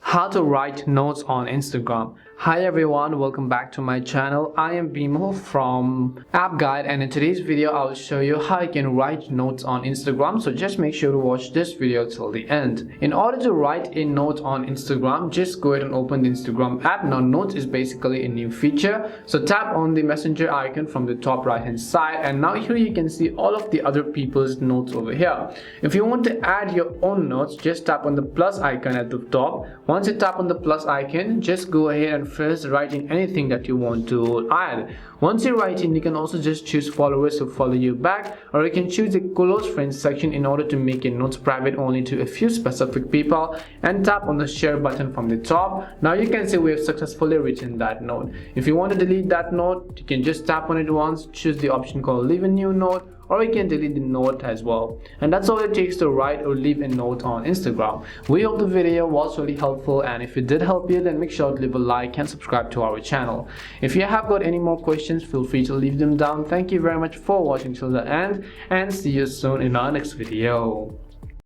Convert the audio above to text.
How to write notes on Instagram. Hi everyone, welcome back to my channel. I am Bimal from App Guide, and in today's video I will show you how you can write notes on Instagram. So just make sure to watch this video till the end. In order to write a note on Instagram, just go ahead and open the Instagram app. Now notes is basically a new feature. So tap on the messenger icon from the top right hand side, and now here you can see all of the other people's notes over here. If you want to add your own notes, just tap on the plus icon at the top. Once you tap on the plus icon, just go ahead and first write in anything that you want to add. Once you write in, you can also just choose followers who follow you back, or you can choose the close friends section in order to make your notes private only to a few specific people, and tap on the share button from the top. Now you can see we have successfully written that note. If you want to delete that note, you can just tap on it once, choose the option called leave a new note, or you can delete the note as well. And that's all it takes to write or leave a note on Instagram. We hope the video was really helpful, and if it did help you, then make sure to leave a like and subscribe to our channel. If you have got any more questions, feel free to leave them down. Thank you very much for watching till the end, and see you soon in our next video.